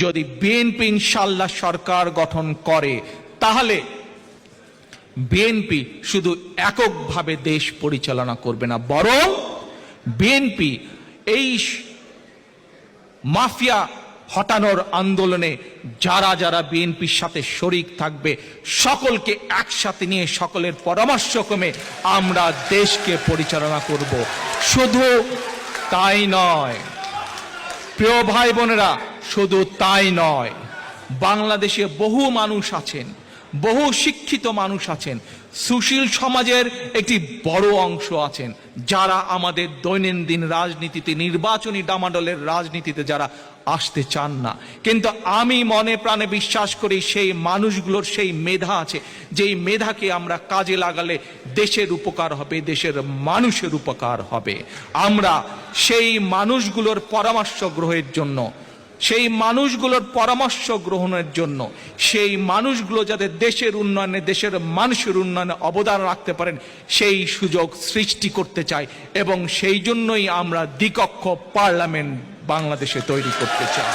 যদি বিএনপি ইনশাআল্লাহ সরকার গঠন করে তাহলে বিএনপি শুধু এককভাবে দেশ পরিচালনা করবে না, বরং বিএনপি এই মাফিয়া হটানোর আন্দোলনে যারা যারা বিএনপির সাথে শরিক থাকবে সকলকে একসাথে নিয়ে সকলের পরামর্শক্রমে আমরা দেশকে পরিচালনা করব। শুধু তাই নয় প্রিয় ভাই বোনেরা, শুধু তাই নয়, বাংলাদেশে বহু মানুষ আছেন, বহু শিক্ষিত মানুষ আছেন, সুশীল সমাজের একটি বড় অংশ আছেন যারা আমাদের দৈনন্দিন রাজনীতিতে, নির্বাচনী ডামাডোলের রাজনীতিতে যারা আসতে চান না। কিন্তু আমি মনে প্রাণে বিশ্বাস করি সেই মানুষগুলোর সেই মেধা আছে, যেই মেধাকে আমরা কাজে লাগালে দেশের উপকার হবে, দেশের মানুষের উপকার হবে। আমরা সেই মানুষগুলোর পরামর্শ গ্রহণের জন্য, সেই মানুষগুলোর পরামর্শ গ্রহণের জন্য, সেই মানুষগুলো যাতে দেশের উন্নয়নে, দেশের মানুষের উন্নয়নে অবদান রাখতে পারেন সেই সুযোগ সৃষ্টি করতে চাই, এবং সেই জন্যই আমরা দ্বিকক্ষ পার্লামেন্ট বাংলাদেশে তৈরি করতে চাই।